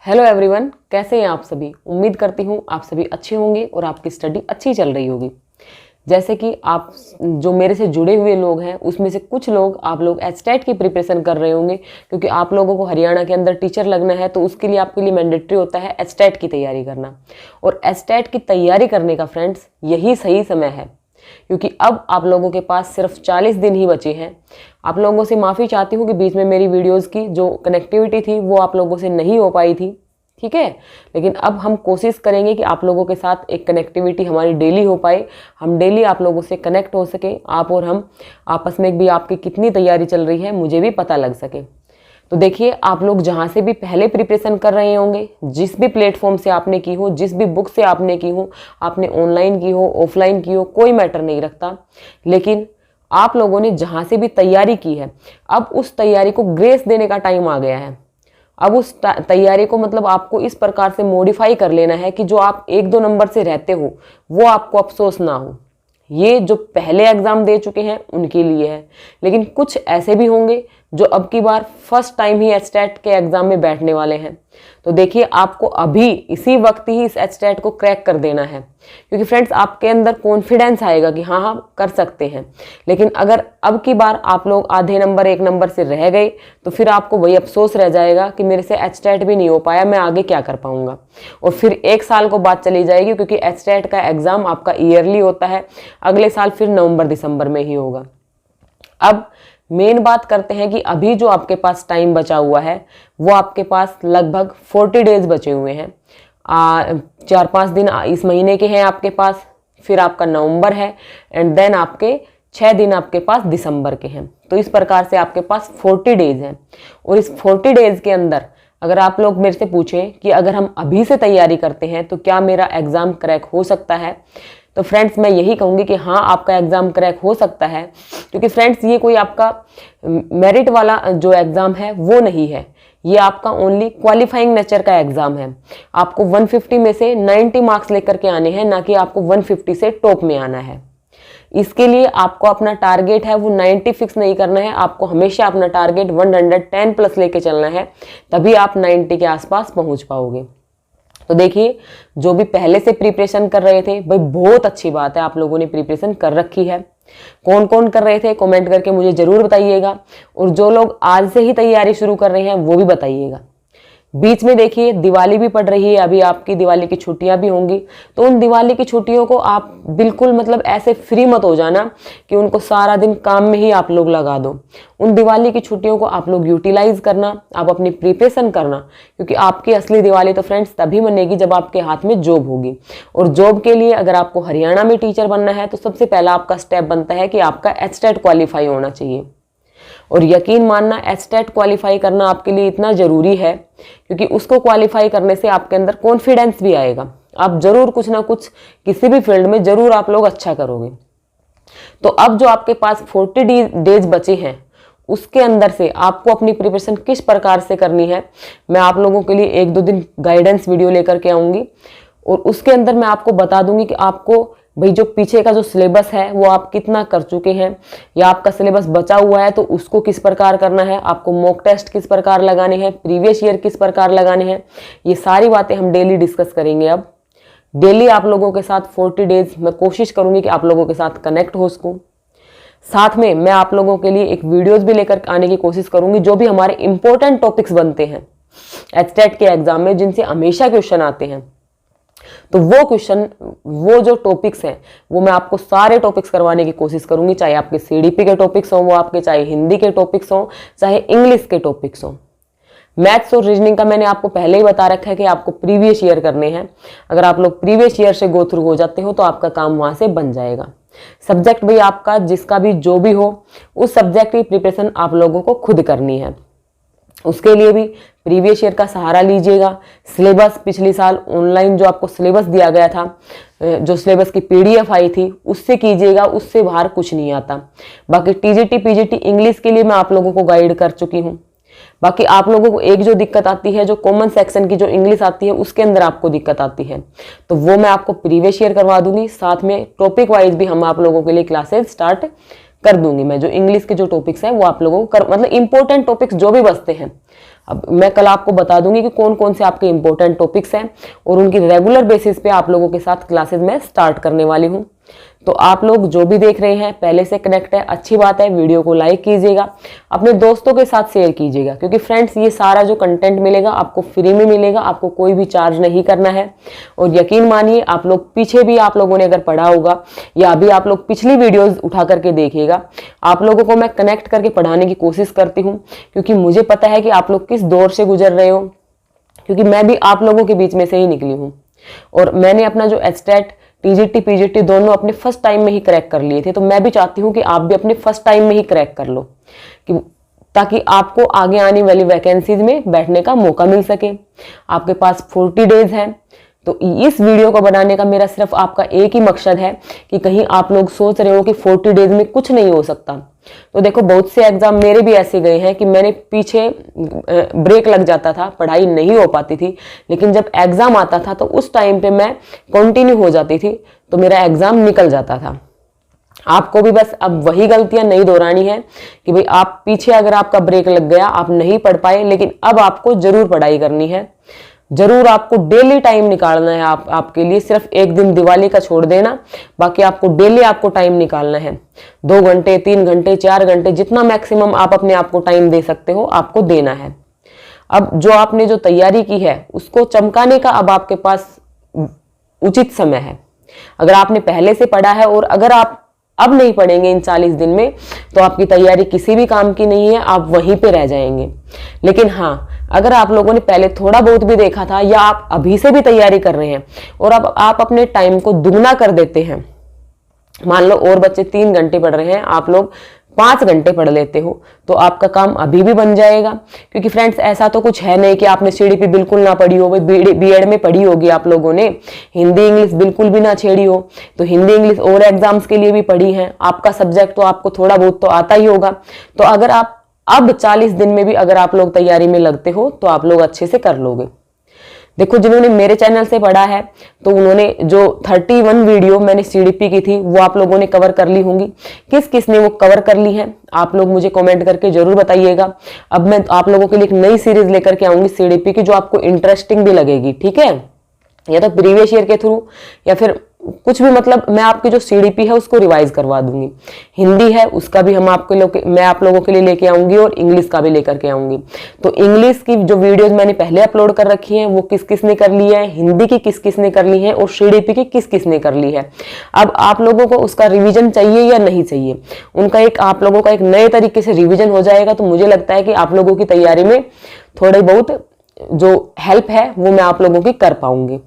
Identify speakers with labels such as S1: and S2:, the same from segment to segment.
S1: Hello everyone, कैसे हैं आप सभी। उम्मीद करती हूँ आप सभी अच्छे होंगे और आपकी स्टडी अच्छी चल रही होगी। जैसे कि आप जो मेरे से जुड़े हुए लोग हैं उसमें से कुछ लोग आप लोग एचटेट की प्रिपरेशन कर रहे होंगे, क्योंकि आप लोगों को हरियाणा के अंदर टीचर लगना है, तो उसके लिए आपके लिए मैंडेटरी होता है एचटेट की तैयारी करना। और एचटेट की तैयारी करने का फ्रेंड्स यही सही समय है, क्योंकि अब आप लोगों के पास सिर्फ 40 दिन ही बचे हैं। आप लोगों से माफ़ी चाहती हूँ कि बीच में मेरी वीडियोस की जो कनेक्टिविटी थी वो आप लोगों से नहीं हो पाई थी, ठीक है। लेकिन अब हम कोशिश करेंगे कि आप लोगों के साथ एक कनेक्टिविटी हमारी डेली हो पाए, हम डेली आप लोगों से कनेक्ट हो सके, आप और हम आपस में भी आपकी कितनी तैयारी चल रही है मुझे भी पता लग सके। तो देखिए, आप लोग जहाँ से भी पहले प्रिपरेशन कर रहे होंगे, जिस भी प्लेटफॉर्म से आपने की हो, जिस भी बुक से आपने की हो, आपने ऑनलाइन की हो, ऑफलाइन की हो, कोई मैटर नहीं रखता, लेकिन आप लोगों ने जहाँ से भी तैयारी की है, अब उस तैयारी को ग्रेस देने का टाइम आ गया है। अब उस तैयारी को मतलब आपको इस प्रकार से मॉडिफाई कर लेना है कि जो आप 1-2 नंबर से रहते हो वो आपको अफसोस ना हो। ये जो पहले एग्ज़ाम दे चुके हैं उनके लिए है, लेकिन कुछ ऐसे भी होंगे जो अब की बार फर्स्ट टाइम ही एचटेट के एग्ज़ाम में बैठने वाले हैं। तो देखिए, आपको अभी इसी वक्त ही इस एचटेट को क्रैक कर देना है, क्योंकि फ्रेंड्स आपके अंदर कॉन्फिडेंस आएगा कि हाँ हाँ कर सकते हैं। लेकिन अगर अब की बार आप लोग आधे नंबर 1 नंबर से रह गए तो फिर आपको वही अफसोस रह जाएगा कि मेरे से एचटेट भी नहीं हो पाया, मैं आगे क्या कर पाऊंगा। और फिर 1 साल को बात चली जाएगी, क्योंकि एचटेट का एग्ज़ाम आपका ईयरली होता है, अगले साल फिर नवंबर दिसंबर में ही होगा। अब मेन बात करते हैं कि अभी जो आपके पास टाइम बचा हुआ है वो आपके पास लगभग 40 डेज बचे हुए हैं। 4-5 दिन इस महीने के हैं आपके पास, फिर आपका नवंबर है, एंड देन आपके 6 दिन आपके पास दिसंबर के हैं। तो इस प्रकार से आपके पास 40 डेज हैं। और इस 40 डेज के अंदर अगर आप लोग मेरे से पूछें कि अगर हम अभी से तैयारी करते हैं तो क्या मेरा एग्ज़ाम क्रैक हो सकता है, तो फ्रेंड्स मैं यही कहूँगी कि हाँ, आपका एग्ज़ाम क्रैक हो सकता है। क्योंकि फ्रेंड्स ये कोई आपका मेरिट वाला जो एग्ज़ाम है वो नहीं है, ये आपका ओनली क्वालिफाइंग नेचर का एग्ज़ाम है। आपको 150 में से 90 मार्क्स लेकर के आने हैं, ना कि आपको 150 से टॉप में आना है। इसके लिए आपको अपना टारगेट है वो 90 फिक्स नहीं करना है, आपको हमेशा अपना टारगेट 110 प्लस लेके चलना है, तभी आप 90 के आसपास पहुँच पाओगे। तो देखिए, जो भी पहले से प्रिपरेशन कर रहे थे भाई, बहुत अच्छी बात है, आप लोगों ने प्रिपरेशन कर रखी है। कौन कौन कर रहे थे कमेंट करके मुझे ज़रूर बताइएगा, और जो लोग आज से ही तैयारी शुरू कर रहे हैं वो भी बताइएगा। बीच में देखिए दिवाली भी पड़ रही है, अभी आपकी दिवाली की छुट्टियां भी होंगी, तो उन दिवाली की छुट्टियों को आप बिल्कुल मतलब ऐसे फ्री मत हो जाना कि उनको सारा दिन काम में ही आप लोग लगा दो। उन दिवाली की छुट्टियों को आप लोग यूटिलाइज करना, आप अपनी प्रिपरेशन करना, क्योंकि आपकी असली दिवाली तो फ्रेंड्स तभी मनेगी जब आपके हाथ में जॉब होगी। और जॉब के लिए अगर आपको हरियाणा में टीचर बनना है तो सबसे पहला आपका स्टेप बनता है कि आपका एचटेट क्वालिफाई होना चाहिए। और यकीन मानना, एचटेट क्वालिफाई करना आपके लिए इतना ज़रूरी है, क्योंकि उसको क्वालिफाई करने से आपके अंदर कॉन्फिडेंस भी आएगा। आप ज़रूर कुछ ना कुछ किसी भी फील्ड में ज़रूर आप लोग अच्छा करोगे। तो अब जो आपके पास 40 डेज बचे हैं उसके अंदर से आपको अपनी प्रिपरेशन किस प्रकार से करनी है, मैं आप लोगों के लिए 1-2 दिन गाइडेंस वीडियो लेकर के आऊँगी। और उसके अंदर मैं आपको बता दूंगी कि आपको भाई जो पीछे का जो सिलेबस है वो आप कितना कर चुके हैं, या आपका सिलेबस बचा हुआ है तो उसको किस प्रकार करना है, आपको मॉक टेस्ट किस प्रकार लगाने हैं, प्रीवियस ईयर किस प्रकार लगाने हैं, ये सारी बातें हम डेली डिस्कस करेंगे। अब डेली आप लोगों के साथ 40 डेज मैं कोशिश करूंगी कि आप लोगों के साथ कनेक्ट हो सकूँ। साथ में मैं आप लोगों के लिए एक वीडियोज़ भी लेकर आने की कोशिश करूंगी, जो भी हमारे इंपॉर्टेंट टॉपिक्स बनते हैं एचटेट के एग्जाम में, जिनसे हमेशा क्वेश्चन आते हैं। तो वो क्वेश्चन, वो जो टॉपिक्स हैं वो मैं आपको सारे टॉपिक्स करवाने की कोशिश करूंगी, चाहे आपके सीडीपी के टॉपिक्स हों, वो आपके चाहे हिंदी के टॉपिक्स हों, चाहे इंग्लिश के टॉपिक्स हों। मैथ्स और रीजनिंग का मैंने आपको पहले ही बता रखा है कि आपको प्रीवियस ईयर करने हैं। अगर आप लोग प्रीवियस ईयर से गो थ्रू हो जाते हो तो आपका काम वहां से बन जाएगा। सब्जेक्ट भी आपका जिसका भी जो भी हो, उस सब्जेक्ट की प्रिपरेशन आप लोगों को खुद करनी है। उसके लिए भी प्रीवियस ईयर का सहारा लीजिएगा। सिलेबस पिछले साल ऑनलाइन जो आपको सिलेबस दिया गया था, जो सिलेबस की पीडीएफ आई थी, उससे कीजिएगा, उससे बाहर कुछ नहीं आता। बाकी टीजीटी पीजीटी इंग्लिश के लिए मैं आप लोगों को गाइड कर चुकी हूँ। बाकी आप लोगों को एक जो दिक्कत आती है, जो कॉमन सेक्शन की जो इंग्लिश आती है उसके अंदर आपको दिक्कत आती है, तो वो मैं आपको प्रीवियस ईयर करवा दूंगी। साथ में टॉपिक वाइज भी हम आप लोगों के लिए क्लासेस स्टार्ट कर दूंगी। मैं जो इंग्लिश के जो टॉपिक्स हैं वो आप लोगों को मतलब इंपॉर्टेंट टॉपिक्स जो भी बचते हैं अब मैं कल आपको बता दूंगी कि कौन कौन से आपके इंपॉर्टेंट टॉपिक्स हैं और उनकी रेगुलर बेसिस पे आप लोगों के साथ क्लासेस में स्टार्ट करने वाली हूँ। तो आप लोग जो भी देख रहे हैं पहले से कनेक्ट है, अच्छी बात है। वीडियो को लाइक कीजिएगा, अपने दोस्तों के साथ शेयर कीजिएगा, क्योंकि फ्रेंड्स ये सारा जो कंटेंट मिलेगा आपको फ्री में मिलेगा, आपको कोई भी चार्ज नहीं करना है। और यकीन मानिए आप लोग पीछे भी आप लोगों ने अगर पढ़ा होगा या अभी आप लोग पिछली वीडियोज उठा करके देखिएगा, आप लोगों को मैं कनेक्ट करके पढ़ाने की कोशिश करती हूँ, क्योंकि मुझे पता है कि आप लोग किस दौर से गुजर रहे हो, क्योंकि मैं भी आप लोगों के बीच में से ही निकली हूँ। और मैंने अपना जो एचटेट टीजीटी पीजीटी दोनों अपने फर्स्ट टाइम में ही क्रैक कर लिए थे, तो मैं भी चाहती हूँ कि आप भी अपने फर्स्ट टाइम में ही क्रैक कर लो, कि ताकि आपको आगे आने वाली वैकेंसीज में बैठने का मौका मिल सके। आपके पास 40 डेज है। तो इस वीडियो को बनाने का मेरा सिर्फ आपका एक ही मकसद है कि कहीं आप लोग सोच रहे हो कि 40 डेज में कुछ नहीं हो सकता। तो देखो बहुत से एग्जाम मेरे भी ऐसे गए हैं कि मैंने पीछे ब्रेक लग जाता था, पढ़ाई नहीं हो पाती थी, लेकिन जब एग्जाम आता था तो उस टाइम पे मैं कंटिन्यू हो जाती थी, तो मेरा एग्जाम निकल जाता था। आपको भी बस अब वही गलतियां नहीं दोहरानी है कि भाई आप पीछे अगर आपका ब्रेक लग गया, आप नहीं पढ़ पाए, लेकिन अब आपको जरूर पढ़ाई करनी है, जरूर आपको डेली टाइम निकालना है। आपके लिए सिर्फ एक दिन दिवाली का छोड़ देना, बाकी आपको डेली आपको टाइम निकालना है। 2 घंटे 3 घंटे 4 घंटे जितना मैक्सिमम आप अपने आप को टाइम दे सकते हो आपको देना है। अब जो आपने जो तैयारी की है उसको चमकाने का अब आपके पास उचित समय है। अगर आपने पहले से पढ़ा है और अगर आप अब नहीं पढ़ेंगे इन 40 दिन में, तो आपकी तैयारी किसी भी काम की नहीं है, आप वहीं पे रह जाएंगे। लेकिन हाँ, अगर आप लोगों ने पहले थोड़ा बहुत भी देखा था या आप अभी से भी तैयारी कर रहे हैं और अब आप अपने टाइम को दुगना कर देते हैं, मान लो और बच्चे 3 घंटे पढ़ रहे हैं, आप लोग 5 घंटे पढ़ लेते हो, तो आपका काम अभी भी बन जाएगा। क्योंकि फ्रेंड्स ऐसा तो कुछ है नहीं कि आपने सीडीपी बिल्कुल ना पढ़ी हो। बीएड में पढ़ी होगी आप लोगों ने, हिंदी इंग्लिश बिल्कुल भी ना छेड़ी हो, तो हिंदी इंग्लिश और एग्जाम्स के लिए भी पढ़ी है, आपका सब्जेक्ट तो आपको थोड़ा बहुत तो आता ही होगा। तो अगर आप अब 40 दिन में भी अगर आप लोग तैयारी में लगते हो तो आप लोग अच्छे से कर लोगे। देखो जिन्होंने मेरे चैनल से पढ़ा है तो उन्होंने जो 31 वीडियो मैंने सीडीपी की थी वो आप लोगों ने कवर कर ली होंगी। किस किस ने वो कवर कर ली है आप लोग मुझे कमेंट करके जरूर बताइएगा। अब मैं आप लोगों के लिए एक नई सीरीज लेकर के आऊंगी सीडीपी की, जो आपको इंटरेस्टिंग भी लगेगी, ठीक है, या तो प्रीवियस ईयर के थ्रू या फिर कुछ भी, मतलब मैं आपकी जो सीडीपी है उसको रिवाइज करवा दूंगी। हिंदी है उसका भी मैं आप लोगों के लिए लेके आऊंगी और इंग्लिश का भी लेकर के आऊंगी। तो इंग्लिश की जो वीडियोस मैंने पहले अपलोड कर रखी हैं वो किस किस ने कर ली है, हिंदी की किस किस ने कर ली है और सीडीपी की किस किस ने कर ली है। अब आप लोगों को उसका रिविजन चाहिए या नहीं चाहिए, उनका एक आप लोगों का एक नए तरीके से रिविजन हो जाएगा। तो मुझे लगता है कि आप लोगों की तैयारी में थोड़ी बहुत जो हेल्प है वो मैं आप लोगों की कर पाऊंगी।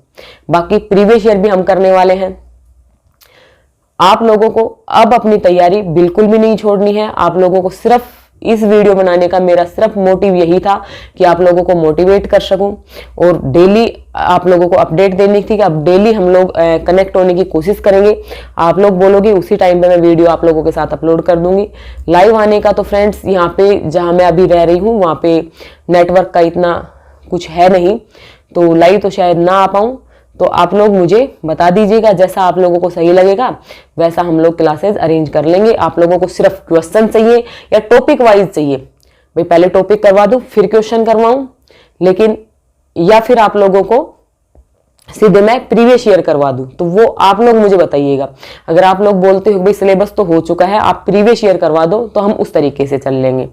S1: बाकी प्रीवियस ईयर भी हम करने वाले हैं। आप लोगों को अब अपनी तैयारी बिल्कुल भी नहीं छोड़नी है। आप लोगों को सिर्फ इस वीडियो बनाने का मेरा सिर्फ मोटिव यही था कि आप लोगों को मोटिवेट कर सकूं और डेली आप लोगों को अपडेट देनी थी कि अब डेली हम लोग कनेक्ट होने की कोशिश करेंगे। आप लोग बोलोगे उसी टाइम पे मैं वीडियो आप लोगों के साथ अपलोड कर दूंगी। लाइव आने का तो फ्रेंड्स यहाँ पे जहाँ मैं अभी रह रही हूँ वहाँ पे नेटवर्क का इतना कुछ है नहीं, तो लाइव तो शायद ना आ पाऊँ। तो आप लोग मुझे बता दीजिएगा, जैसा आप लोगों को सही लगेगा वैसा हम लोग क्लासेस अरेंज कर लेंगे। आप लोगों को सिर्फ क्वेश्चन चाहिए या टॉपिक वाइज चाहिए, भाई पहले टॉपिक करवा दूं फिर क्वेश्चन करवाऊं, लेकिन या फिर आप लोगों को सीधे मैं प्रीवियस ईयर करवा दूं, तो वो आप लोग मुझे बताइएगा। अगर आप लोग बोलते हो भाई सिलेबस तो हो चुका है आप प्रीवियस ईयर करवा दो, तो हम उस तरीके से चल लेंगे।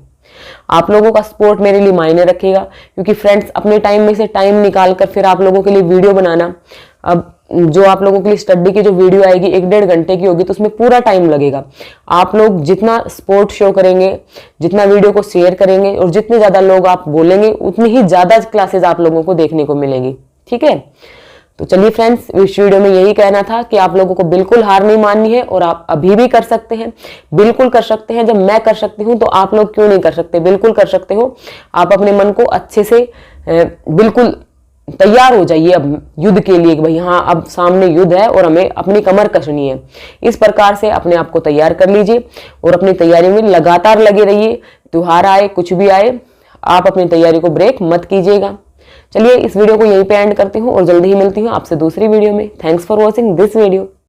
S1: आप लोगों का सपोर्ट मेरे लिए मायने रखेगा, क्योंकि फ्रेंड्स अपने टाइम में से टाइम निकाल कर फिर आप लोगों के लिए वीडियो बनाना, अब जो आप लोगों के लिए स्टडी की जो वीडियो आएगी 1-1.5 घंटे की होगी, तो उसमें पूरा टाइम लगेगा। आप लोग जितना सपोर्ट शो करेंगे, जितना वीडियो को शेयर करेंगे और जितने ज्यादा लोग आप बोलेंगे उतनी ही ज्यादा क्लासेस आप लोगों को देखने को मिलेंगी, ठीक है। तो चलिए फ्रेंड्स, इस वीडियो में यही कहना था कि आप लोगों को बिल्कुल हार नहीं माननी है और आप अभी भी कर सकते हैं, बिल्कुल कर सकते हैं। जब मैं कर सकती हूं तो आप लोग क्यों नहीं कर सकते, बिल्कुल कर सकते हो। आप अपने मन को अच्छे से बिल्कुल तैयार हो जाइए अब युद्ध के लिए कि भाई हाँ अब सामने युद्ध है और हमें अपनी कमर कसनी है। इस प्रकार से अपने आप को तैयार कर लीजिए और अपनी तैयारी में लगातार लगे रहिए। त्योहार आए कुछ भी आए, आप अपनी तैयारी को ब्रेक मत कीजिएगा। चलिए इस वीडियो को यहीं पे एंड करती हूँ और जल्दी ही मिलती हूँ आपसे दूसरी वीडियो में। Thanks for watching this video.